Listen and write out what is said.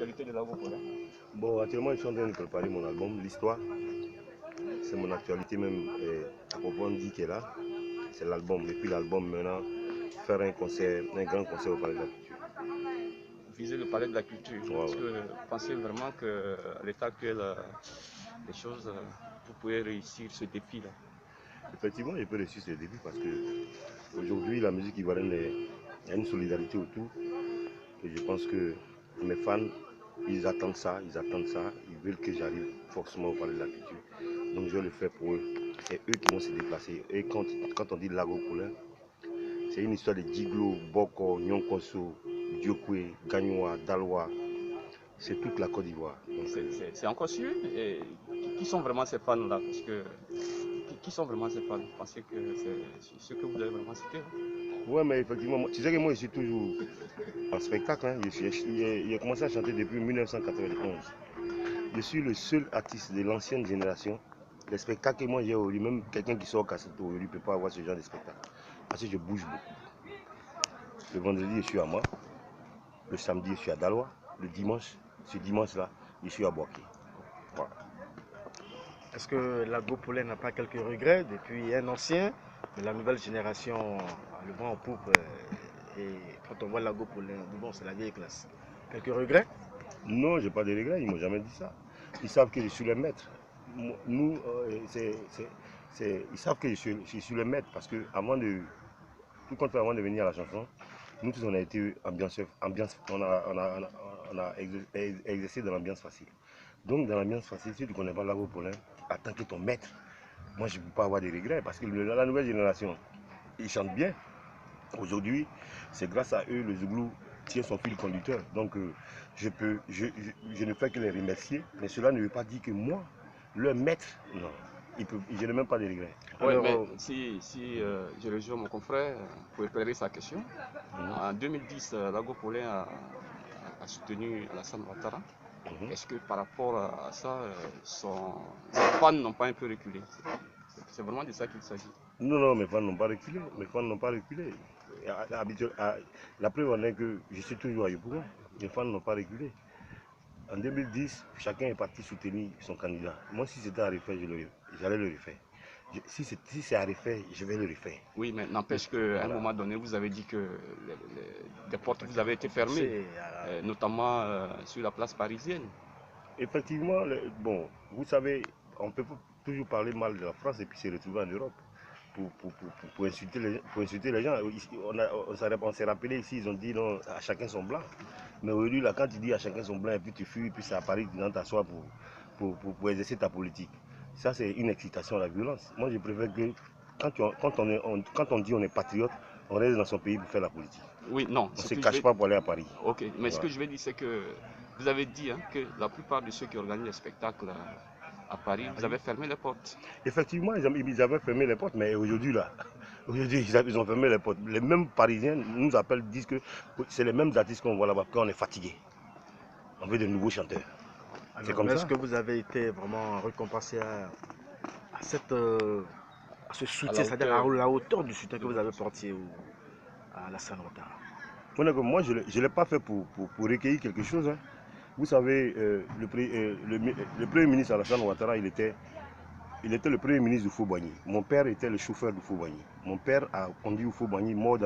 actualité de Lago Polin? Bon, actuellement, je suis en train de préparer mon album, l'histoire. C'est mon actualité même. À proprement dit qu'elle est là. C'est l'album. Et puis l'album, maintenant, faire un concert, un grand concert au Palais de la Culture. Viser le Palais de la Culture. Ouais, Est-ce que vous pensez vraiment qu'à l'état actuel des choses, vous pouvez réussir ce défi-là? Effectivement, je peux réussir ce défi parce que aujourd'hui, la musique ivoirienne, il y a une solidarité autour. Et je pense que mes fans, ils attendent ça, ils veulent que j'arrive forcément au Palais de la Culture. Donc je vais le faire pour eux. C'est eux qui vont se déplacer. Et quand on dit Lago Polin, c'est une histoire de Djiglo, Boko, Nyonkoso, Diokwe, Gagnoa, Daloa. C'est toute la Côte d'Ivoire. C'est encore sûr? Et qui sont vraiment ces fans-là? Parce que qui sont vraiment ces fans? Vous pensez que c'est ce que vous avez vraiment cité? Ouais, mais effectivement, tu sais que moi je suis toujours en spectacle. Hein. J'ai commencé à chanter depuis 1991. Je suis le seul artiste de l'ancienne génération. Les spectacles que moi j'ai aujourd'hui, même quelqu'un qui sort au cassette aujourd'hui ne peut pas avoir ce genre de spectacle. Parce que je bouge beaucoup. Le vendredi, je suis à moi. Le samedi, je suis à Daloa. Le dimanche, ce dimanche-là, je suis à Boaké. Voilà. Est-ce que Lago Polin n'a pas quelques regrets depuis un ancien, mais la nouvelle génération a le vent en poupe et quand on voit Lago Polin, bon, c'est la vieille classe. Quelques regrets? Non, j'ai pas de regrets, ils m'ont jamais dit ça. Ils savent que je suis le maître. Nous, ils savent que je suis le maître parce que avant de venir à la chanson, nous tous on a été on a exercé dans l'ambiance facile. Donc dans l'ambiance facile, si tu ne connais pas Lago Polin, attends que ton maître. Moi je ne peux pas avoir de regrets parce que la nouvelle génération, ils chantent bien. Aujourd'hui, c'est grâce à eux le Zouglou tient son fil conducteur. Donc je ne fais que les remercier, mais cela ne veut pas dire que moi, leur maître, non, je n'ai même pas de regrets. Oui, mais si je rejoins mon confrère pour éclairer sa question, en 2010, Lago Polin a soutenu Alassane Ouattara. Est-ce que par rapport à ça, ses fans n'ont pas un peu reculé? C'est vraiment de ça qu'il s'agit. Non, mes fans n'ont pas reculé. La preuve en est que je suis toujours à Yopougon. Mes fans n'ont pas reculé. En 2010, chacun est parti soutenir son candidat. Moi, si c'était à refaire, j'allais le refaire. Si c'est à refaire, je vais le refaire. Oui, mais n'empêche qu'à un moment donné, vous avez dit que des portes vous avaient été fermées, notamment sur la place parisienne. Effectivement, bon, vous savez, on peut toujours parler mal de la France et puis se retrouver en Europe pour insulter les gens. On s'est rappelé ici, ils ont dit non, à chacun son blanc. Mais aujourd'hui, là, quand tu dis à chacun son blanc et puis tu fuis, et puis c'est à Paris, tu t'assois pour exercer ta politique. Ça, c'est une excitation à la violence. Moi, je préfère que quand on dit on est patriote, on reste dans son pays pour faire la politique. Oui, non. On ne se cache pas pour aller à Paris. Ok, mais ce que je vais dire, c'est que vous avez dit que la plupart de ceux qui organisent les spectacles à Paris, vous avez fermé les portes. Effectivement, ils avaient fermé les portes, mais aujourd'hui, ils ont fermé les portes. Les mêmes Parisiens nous appellent, disent que c'est les mêmes artistes qu'on voit là-bas, qu'on est fatigué. On veut de nouveaux chanteurs. C'est comme ça. Est-ce que vous avez été vraiment récompensé à ce soutien, c'est-à-dire à la hauteur du soutien que vous avez porté à Alassane Ouattara? Moi, je ne l'ai pas fait pour recueillir quelque chose. Hein. Vous savez, le Premier ministre Alassane Ouattara, il était le Premier ministre du Faux-Boigny. Mon père était le chauffeur du Faux-Boigny. Mon père a conduit au Faux-Boigny, mort dans les